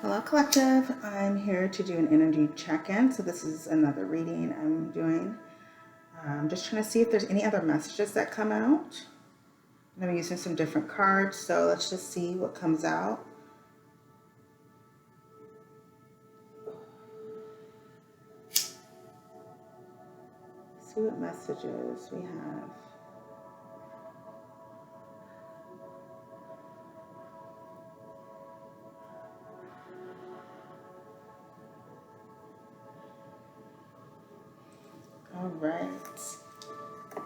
Hello, Collective. I'm here to do an energy check-in. So this is another reading I'm doing. I'm just trying to see if there's any other messages that come out. I'm using some different cards, so let's just see what comes out. See what messages we have. All right.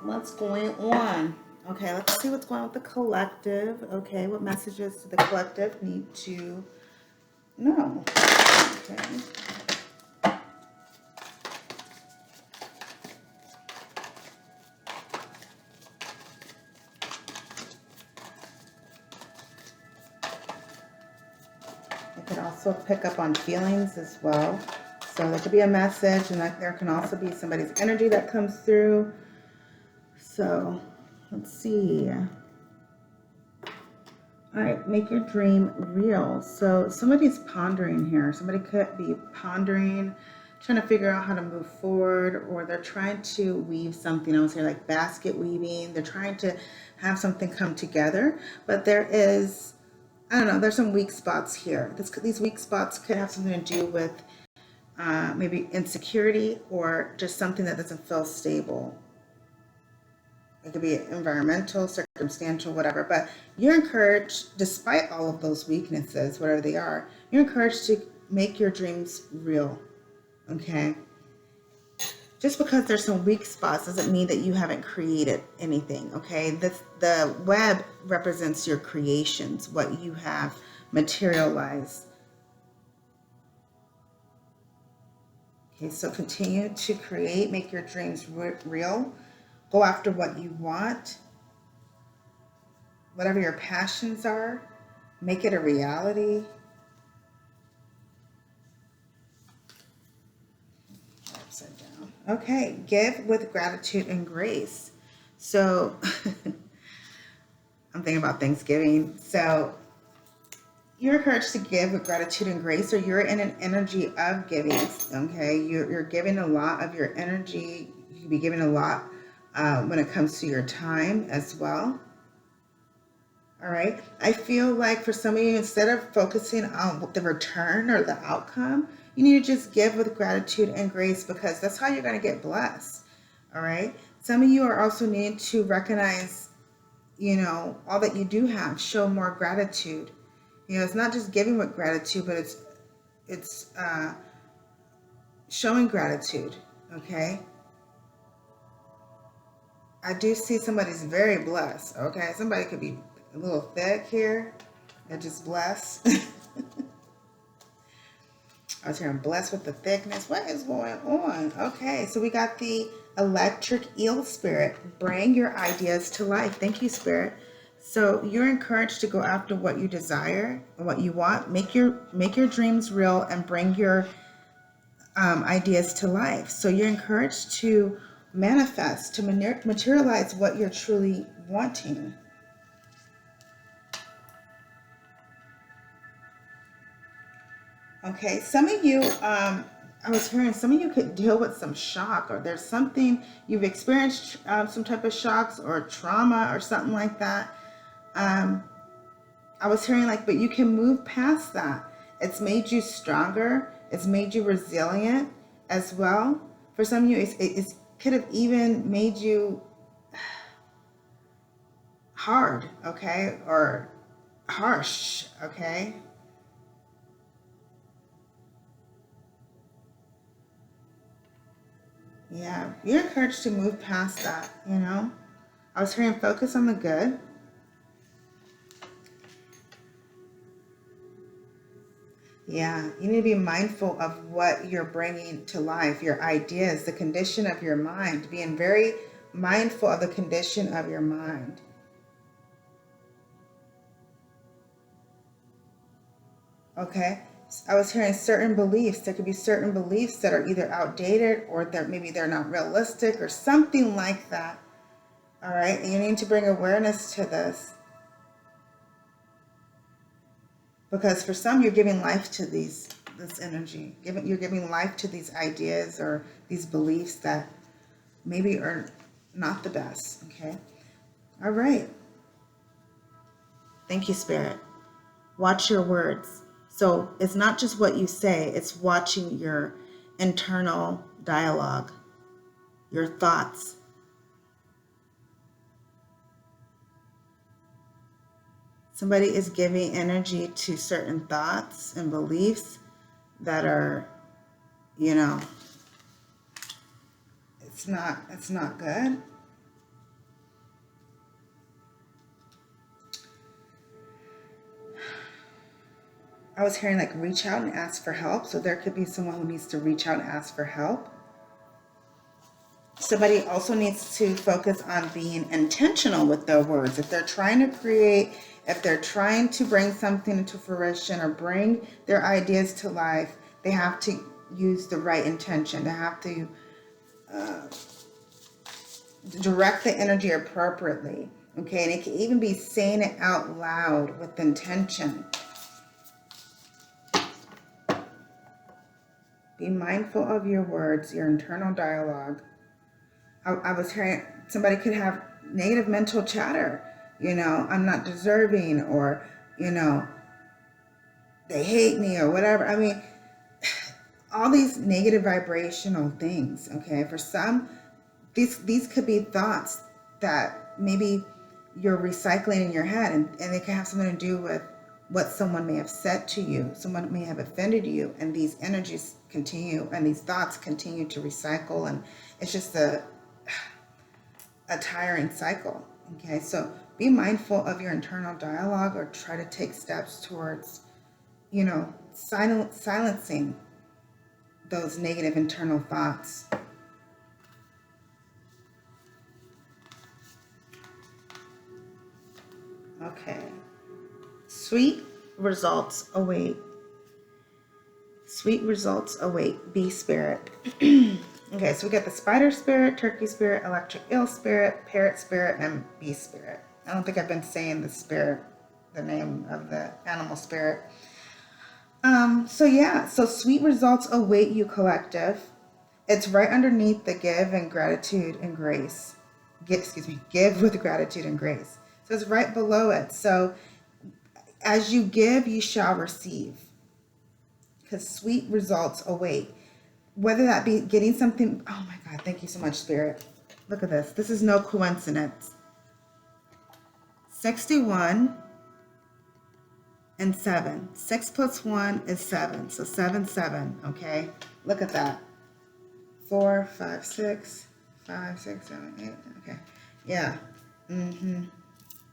What's going on? Okay, let's see what's going on with the collective. Okay, what messages do the collective need to know? Okay. It could also pick up on feelings as well. So there could be a message, and there can also be somebody's energy that comes through. So let's see. All right, make your dream real. So somebody's pondering here. Somebody could be pondering, trying to figure out how to move forward, or they're trying to weave something. I would say like basket weaving. They're trying to have something come together, but there is, I don't know, there's some weak spots here. These weak spots could have something to do with maybe insecurity or just something that doesn't feel stable. It could be environmental, circumstantial, whatever. But you're encouraged, despite all of those weaknesses, whatever they are, you're encouraged to make your dreams real, okay? Just because there's some weak spots doesn't mean that you haven't created anything, okay? The web represents your creations, what you have materialized. Okay, so continue to create, make your dreams real. Go after what you want. Whatever your passions are, make it a reality. Upside down. Okay, give with gratitude and grace. So I'm thinking about Thanksgiving. So you're encouraged to give with gratitude and grace, or you're in an energy of giving. Okay, you're giving a lot of your energy. You can be giving a lot when it comes to your time as well. All right. I feel like for some of you, instead of focusing on the return or the outcome, you need to just give with gratitude and grace, because that's how you're going to get blessed. All right. Some of you are also needing to recognize, all that you do have. Show more gratitude. It's not just giving with gratitude, but it's showing gratitude. Okay. I do see somebody's very blessed. Okay. Somebody could be a little thick here. They're just blessed. I was hearing blessed with the thickness. What is going on? Okay, so we got the electric eel spirit. Bring your ideas to life. Thank you, spirit. So you're encouraged to go after what you desire and what you want. Make your dreams real and bring your ideas to life. So you're encouraged to manifest, to materialize what you're truly wanting. Okay, some of you, I was hearing some of you could deal with some shock, or there's something you've experienced, some type of shocks or trauma or something like that. I was hearing but you can move past that. It's made you stronger. It's made you resilient as well. For some of you, it could have even made you hard, okay, or harsh, okay. Yeah, you're encouraged to move past that, I was hearing focus on the good. Yeah, you need to be mindful of what you're bringing to life, your ideas, the condition of your mind, being very mindful of the condition of your mind. Okay, I was hearing certain beliefs. There could be certain beliefs that are either outdated or that maybe they're not realistic or something like that. All right, and you need to bring awareness to this. Because for some, you're giving life to this energy. You're giving life to these ideas or these beliefs that maybe are not the best. Okay. All right. Thank you, Spirit. Watch your words. So it's not just what you say, it's watching your internal dialogue, your thoughts. Somebody is giving energy to certain thoughts and beliefs that are, you know, it's not good. I was hearing like reach out and ask for help. So there could be someone who needs to reach out and ask for help. Somebody also needs to focus on being intentional with their words. If they're trying to create, if they're trying to bring something into fruition or bring their ideas to life, they have to use the right intention. They have to direct the energy appropriately. Okay, and it can even be saying it out loud with intention. Be mindful of your words, your internal dialogue. I was hearing somebody could have negative mental chatter. You know, I'm not deserving, or, you know, they hate me, or whatever. I mean, all these negative vibrational things. Okay, for some, these could be thoughts that maybe you're recycling in your head, and they can have something to do with what someone may have said to you. Someone may have offended you, and these energies continue, and these thoughts continue to recycle, and it's just a tiring cycle. Okay, so be mindful of your internal dialogue, or try to take steps towards, you know, silencing those negative internal thoughts. Okay. Sweet results await. Sweet results await. Bee spirit. Okay, so we got the spider spirit, turkey spirit, electric eel spirit, parrot spirit, and bee spirit. I don't think I've been saying the name of the animal spirit. So sweet results await you, collective. It's right underneath the give and gratitude and grace. Give with gratitude and grace. So it's right below it. So as you give, you shall receive. Because sweet results await. Whether that be getting something, oh my God, thank you so much, Spirit. Look at this. This is no coincidence. 61 and 7. 6 plus 1 is 7. So 7, 7, okay? Look at that. 4, 5, 6, 5, 6, 7, 8, okay. Yeah.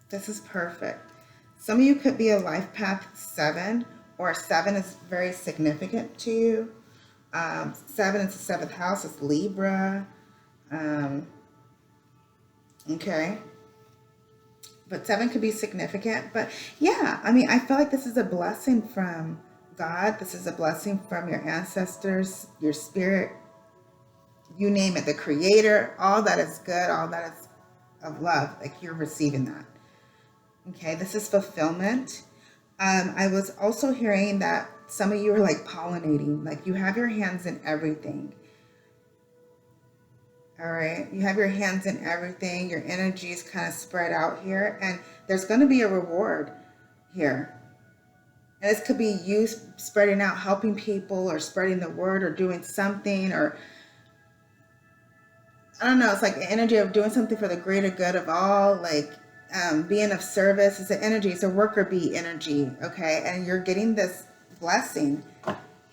This is perfect. Some of you could be a life path 7, or 7 is very significant to you. 7 is the 7th house. It's Libra. Okay. But 7 could be significant. But yeah, I mean, I feel like this is a blessing from God. This is a blessing from your ancestors, your spirit, you name it, the creator, all that is good, all that is of love. Like, you're receiving that. Okay, this is fulfillment. I was also hearing that some of you are like pollinating, like you have your hands in everything. All right, you have your hands in everything. Your energy is kind of spread out here, and there's going to be a reward here. And this could be you spreading out, helping people, or spreading the word, or doing something, or I don't know. It's like the energy of doing something for the greater good of all, like being of service. It's an energy. It's a worker bee energy. Okay, and you're getting this blessing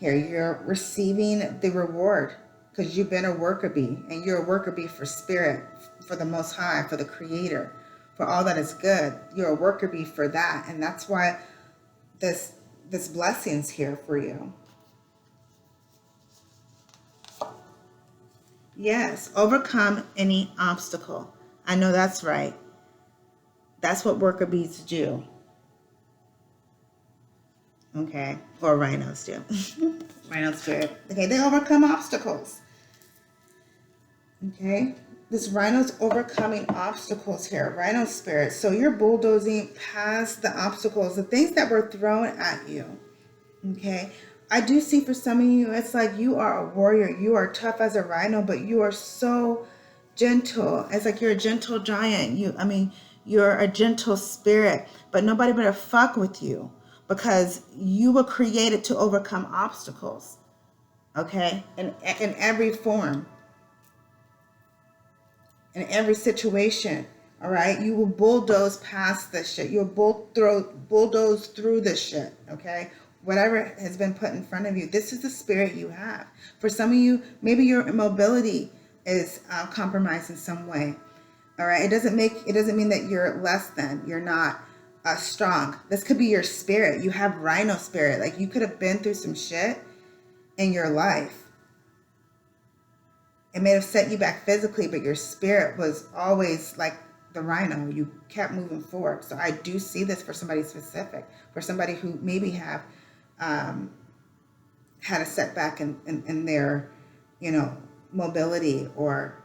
here. You're receiving the reward because you've been a worker bee, and you're a worker bee for spirit, for the Most High, for the Creator, for all that is good. You're a worker bee for that, and that's why this blessing's here for you. Yes, overcome any obstacle. I know that's right. That's what worker bees do. Okay, or rhinos do. Rhino spirit. Okay, they overcome obstacles. Okay, this rhino's overcoming obstacles here, rhino spirit. So you're bulldozing past the obstacles, the things that were thrown at you. Okay. I do see for some of you, it's like you are a warrior. You are tough as a rhino, but you are so gentle. It's like you're a gentle giant. You're a gentle spirit, but nobody better fuck with you because you were created to overcome obstacles. Okay. In every form, in every situation. All right. You will bulldoze past this shit. You'll bulldoze through this shit. Okay. Whatever has been put in front of you, this is the spirit you have. For some of you, maybe your mobility is compromised in some way. All right. It doesn't mean that you're less than, you're not strong. This could be your spirit. You have rhino spirit. Like you could have been through some shit in your life. It may have set you back physically, but your spirit was always like the rhino. You kept moving forward. So I do see this for somebody specific, for somebody who maybe have had a setback in their, mobility or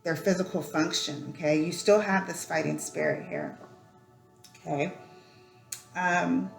their physical function. Okay. You still have this fighting spirit here. Okay. And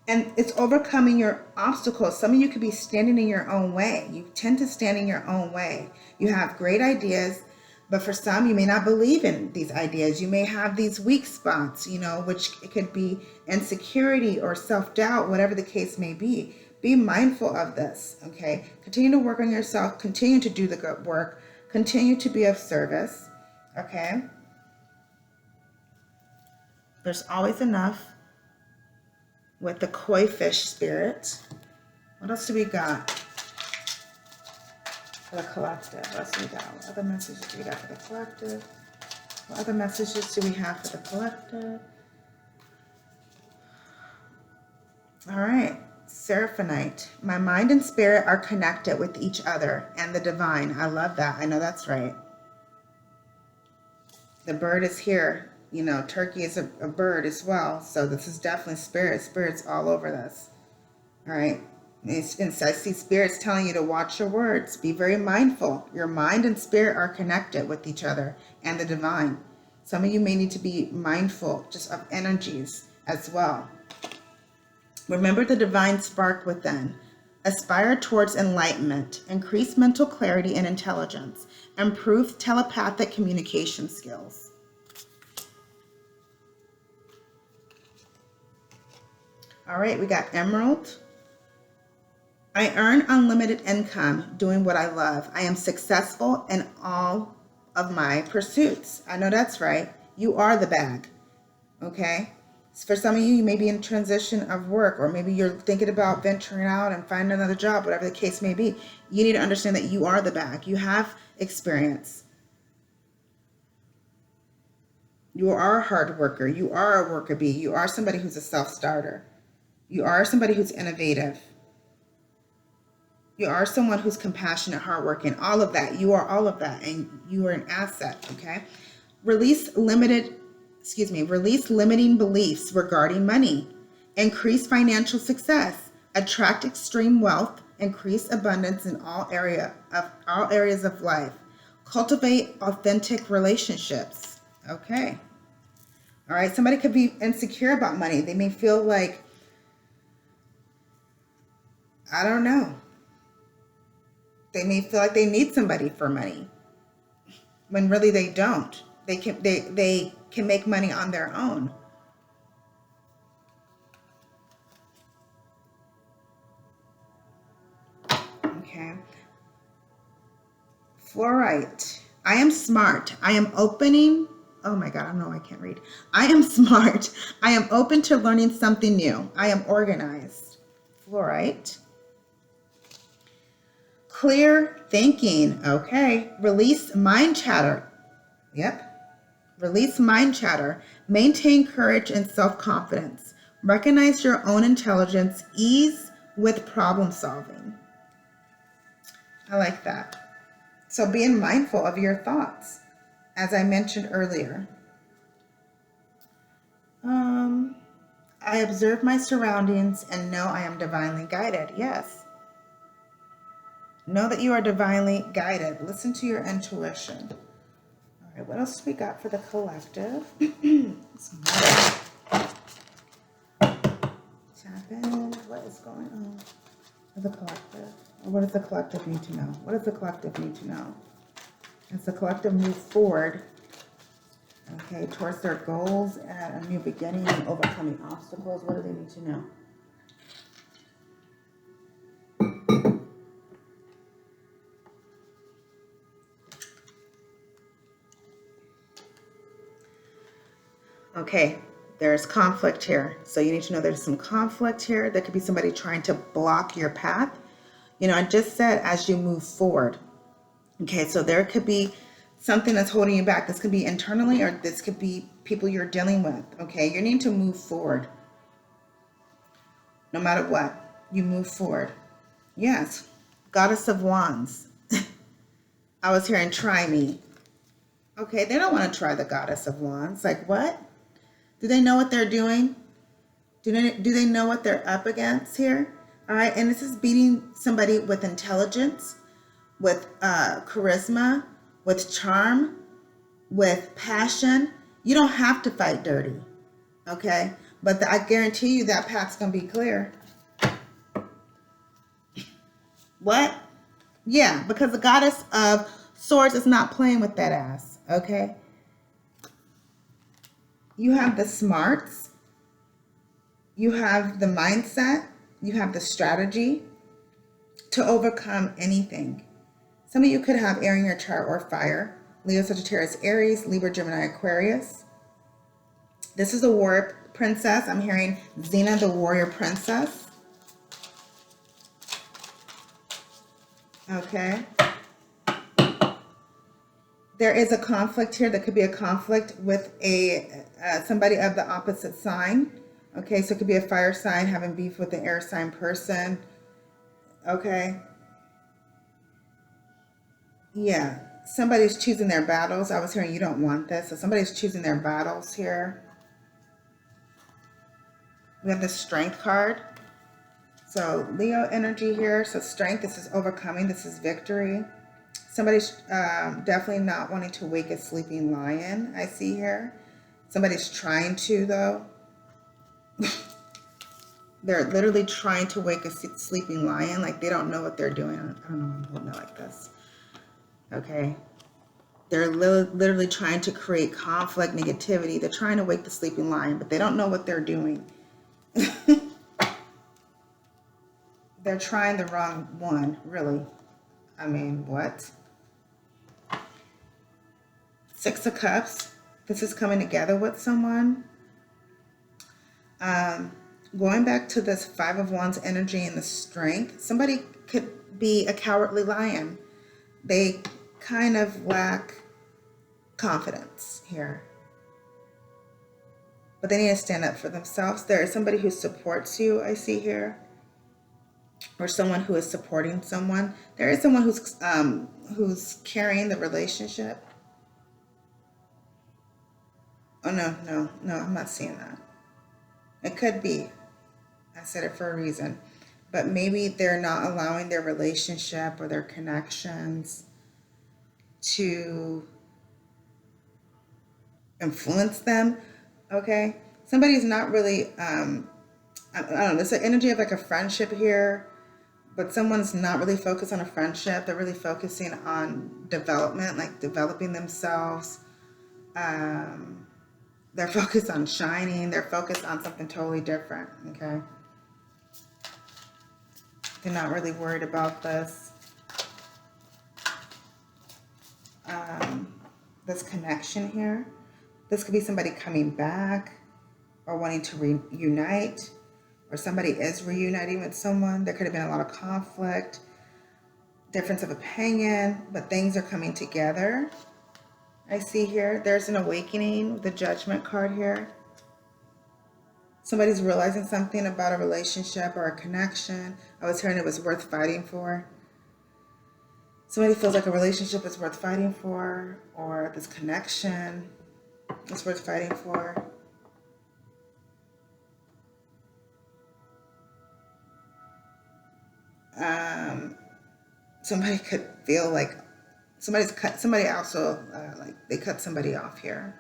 it's overcoming your obstacles. Some of you could be standing in your own way. You tend to stand in your own way. You have great ideas, but for some, you may not believe in these ideas. You may have these weak spots, which it could be insecurity or self-doubt, whatever the case may be. Be mindful of this, okay? Continue to work on yourself. Continue to do the good work. Continue to be of service, okay? There's always enough with the koi fish spirit. What else do we got for the collective? What else do we got? What other messages do we got for the collective? What other messages do we have for the collective? All right. Seraphonite. My mind and spirit are connected with each other and the divine. I love that. I know that's right. The bird is here. Turkey is a bird as well. So this is definitely spirit. Spirit's all over this. All right. And I see spirits telling you to watch your words. Be very mindful. Your mind and spirit are connected with each other and the divine. Some of you may need to be mindful just of energies as well. Remember the divine spark within. Aspire towards enlightenment. Increase mental clarity and intelligence. Improve telepathic communication skills. All right, we got Emerald. I earn unlimited income doing what I love. I am successful in all of my pursuits. I know that's right. You are the bag. Okay? For some of you, you may be in transition of work, or maybe you're thinking about venturing out and finding another job, whatever the case may be. You need to understand that you are the bag. You have experience. You are a hard worker. You are a worker bee. You are somebody who's a self-starter. You are somebody who's innovative. You are someone who's compassionate, hardworking, all of that. You are all of that, and you are an asset, okay? Release limiting beliefs regarding money. Increase financial success. Attract extreme wealth. Increase abundance in all areas of life. Cultivate authentic relationships. Okay. All right. Somebody could be insecure about money. They may feel like, I don't know. They may feel like they need somebody for money when really they don't. They can make money on their own. Okay. Fluorite. I am smart. I am opening. Oh my God, I can't read. I am smart. I am open to learning something new. I am organized. Fluorite. Clear thinking. Okay. Release mind chatter. Yep. Release mind chatter. Maintain courage and self-confidence. Recognize your own intelligence. Ease with problem solving. I like that. So being mindful of your thoughts, as I mentioned earlier. I observe my surroundings and know I am divinely guided. Yes. Know that you are divinely guided. Listen to your intuition. All right, what else we got for the collective? Tap in. What is going on with the collective? Or what does the collective need to know? What does the collective need to know? As the collective moves forward, okay, towards their goals and a new beginning and overcoming obstacles, what do they need to know? Okay, there's conflict here. So you need to know there's some conflict here. There could be somebody trying to block your path. You know, I just said as you move forward. Okay, so there could be something that's holding you back. This could be internally, or this could be people you're dealing with. Okay, you need to move forward. No matter what, you move forward. Yes, Goddess of Wands. I was hearing try me. Okay, they don't want to try the Goddess of Wands. Like what? Do they know what they're doing? Do they know what they're up against here? All right, and this is beating somebody with intelligence, with charisma, with charm, with passion. You don't have to fight dirty, okay? But I guarantee you that path's going to be clear. What? Yeah, because the Goddess of Swords is not playing with that ass, okay? You have the smarts, you have the mindset, you have the strategy to overcome anything. Some of you could have air in your chart or fire. Leo, Sagittarius, Aries, Libra, Gemini, Aquarius. This is the warrior princess. I'm hearing Xena, the warrior princess. Okay. There is a conflict here. There could be a conflict with somebody of the opposite sign. Okay, so it could be a fire sign having beef with an air sign person. Okay. Yeah, somebody's choosing their battles. I was hearing you don't want this. So somebody's choosing their battles here. We have the Strength card. So Leo energy here. So strength, this is overcoming. This is victory. Somebody's definitely not wanting to wake a sleeping lion, I see here. Somebody's trying to, though. They're literally trying to wake a sleeping lion. Like they don't know what they're doing. I don't know why I'm holding it like this. Okay. They're literally trying to create conflict, negativity. They're trying to wake the sleeping lion, but they don't know what they're doing. They're trying the wrong one, really. I mean, what? Six of Cups. This is coming together with someone. Going back to this Five of Wands energy and the strength. Somebody could be a cowardly lion. They kind of lack confidence here. But they need to stand up for themselves. There is somebody who supports you, I see here. Or someone who is supporting someone. There is someone who's carrying the relationship. Oh, no, I'm not seeing that. It could be. I said it for a reason. But maybe they're not allowing their relationship or their connections to influence them. Okay? Somebody's not really, I don't know, there's an energy of like a friendship here. But someone's not really focused on a friendship. They're really focusing on development, like developing themselves. They're focused on shining. They're focused on something totally different, okay? They're not really worried about this. This connection here. This could be somebody coming back or wanting to reunite. Or somebody is reuniting with someone. There could have been a lot of conflict, difference of opinion, but things are coming together. I see here, there's an awakening, the Judgment card here. Somebody's realizing something about a relationship or a connection. I was hearing it was worth fighting for. Somebody feels like a relationship is worth fighting for, or this connection is worth fighting for. somebody could feel like somebody also, like they cut somebody off here.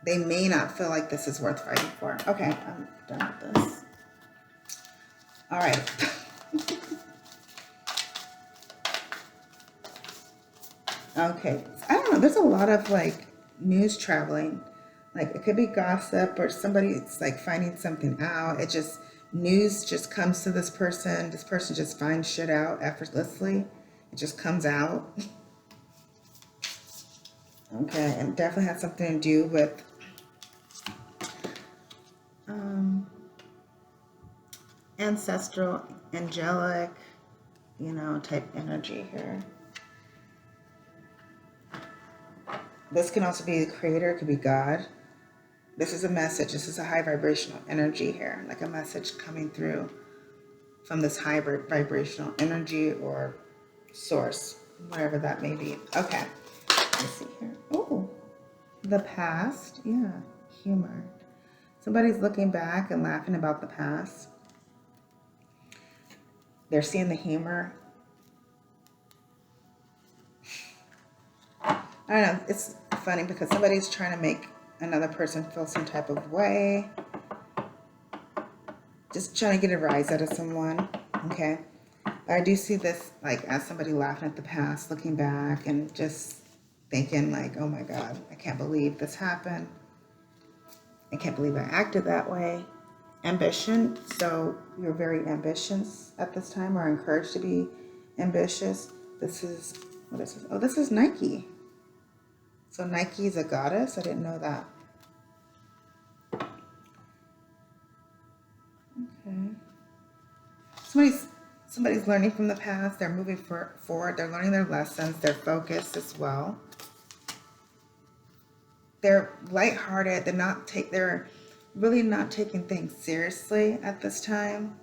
They may not feel like this is worth fighting for. Okay, I'm done with this. All right. Okay, I don't know. There's a lot of like news traveling. Like it could be gossip or somebody's like finding something out. It just, news just comes to this person. This person just finds shit out effortlessly. It just comes out. Okay, and definitely has something to do with ancestral, angelic, you know, type energy here. This can also be the creator, it could be God. This is a message. This is a high vibrational energy here, like a message coming through from this high vibrational energy or source, whatever that may be. Okay, let's see here. Oh, the past. Yeah, humor. Somebody's looking back and laughing about the past. They're seeing the humor. I don't know. It's funny because somebody's trying to make another person feel some type of way. Just trying to get a rise out of someone. Okay. But I do see this like as somebody laughing at the past, looking back and just thinking like, oh my God, I can't believe this happened. I can't believe I acted that way. Ambition. So you're very ambitious at this time or encouraged to be ambitious. This is, what is this? Oh, this is Nike. So Nike is a goddess. I didn't know that. Okay. Somebody's learning from the past. They're moving forward. They're learning their lessons. They're focused as well. They're lighthearted. They're really not taking things seriously at this time.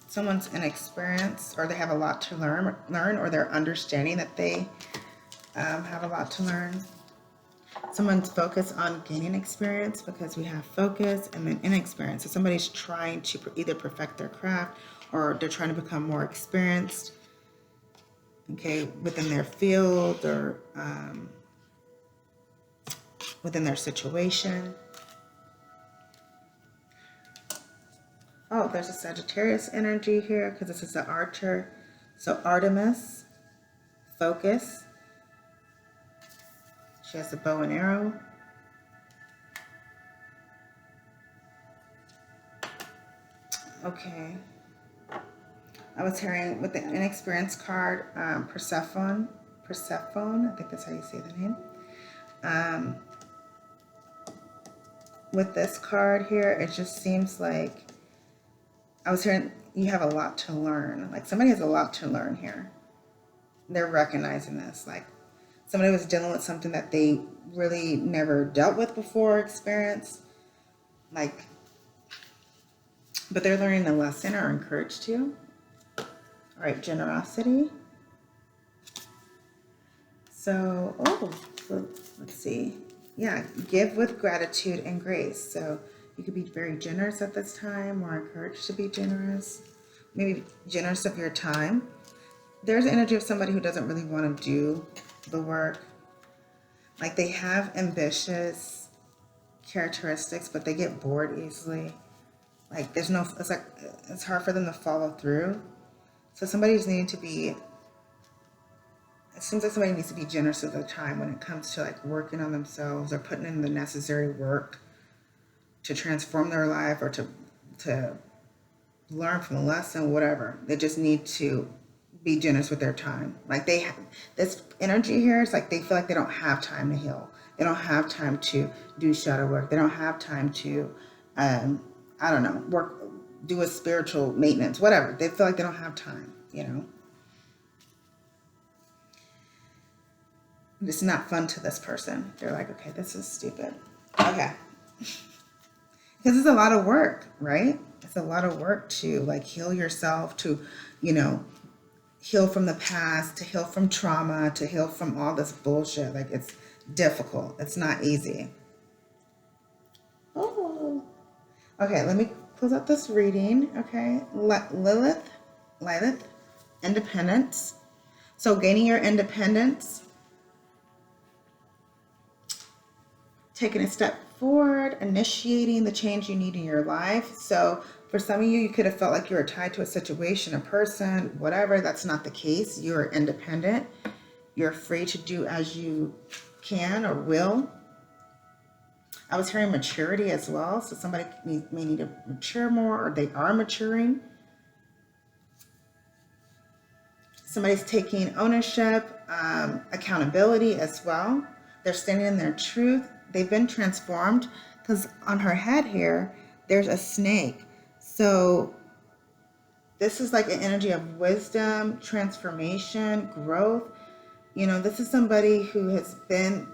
Someone's inexperienced, or they have a lot to learn, or they're understanding that they have a lot to learn. Someone's focused on gaining experience because we have focus and then inexperience. So somebody's trying to either perfect their craft or they're trying to become more experienced, okay, within their field or within their situation. Oh, there's a Sagittarius energy here because this is the Archer. So Artemis, focus. She has a bow and arrow. Okay. I was hearing with the inexperienced card, Persephone, I think that's how you say the name. With this card here, it just seems like I was hearing you have a lot to learn. Like somebody has a lot to learn here. They're recognizing this. Like somebody was dealing with something that they really never dealt with before, experienced. Like, but they're learning a lesson or encouraged to. All right, generosity. So let's see. Yeah, give with gratitude and grace. So you could be very generous at this time or encouraged to be generous. Maybe generous of your time. There's energy of somebody who doesn't really want to do the work. Like they have ambitious characteristics, but they get bored easily. Like it's hard for them to follow through. So somebody's needing to be, it seems like somebody needs to be generous with their time when it comes to like working on themselves or putting in the necessary work to transform their life or to learn from a lesson, whatever. They just need to be generous with their time. Like they have this energy here. It's like they feel like they don't have time to heal. They don't have time to do shadow work. They don't have time to, I don't know, do a spiritual maintenance, whatever. They feel like they don't have time, you know. It's not fun to this person. They're like, okay, this is stupid. Okay. Because it's a lot of work, right? It's a lot of work to like heal yourself, to, you know, heal from the past, to heal from trauma, to heal from all this bullshit. Like it's difficult. It's not easy. Oh. Okay, let me close out this reading. Okay. Lilith, independence. So gaining your independence, taking a step forward, initiating the change you need in your life. So for some of you, you could have felt like you were tied to a situation, a person, whatever. That's not the case. You're independent. You're free to do as you can or will. I was hearing maturity as well. So somebody may need to mature more, or they are maturing. Somebody's taking ownership, accountability as well. They're standing in their truth. They've been transformed, because on her head here, there's a snake. So this is like an energy of wisdom, transformation, growth. You know, this is somebody who has been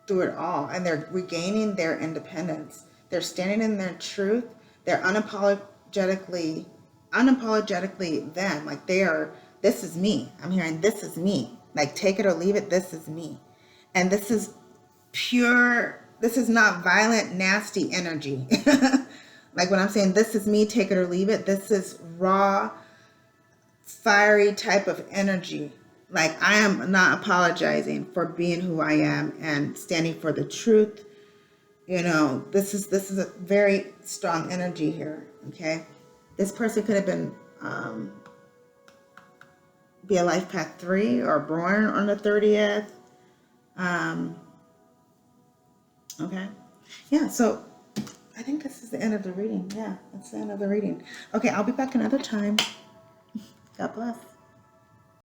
through it all, and they're regaining their independence. They're standing in their truth. They're unapologetically them. Like they are, this is me. I'm hearing this is me. Like take it or leave it, this is me. And this is pure, this is not violent, nasty energy. Like when I'm saying this is me, take it or leave it, this is raw, fiery type of energy. Like I am not apologizing for being who I am and standing for the truth. You know, this is a very strong energy here. Okay, this person could have been be a life path 3 or born on the 30th. Okay, yeah. So I think this is the end of the reading. Yeah, that's the end of the reading. Okay, I'll be back another time. God bless.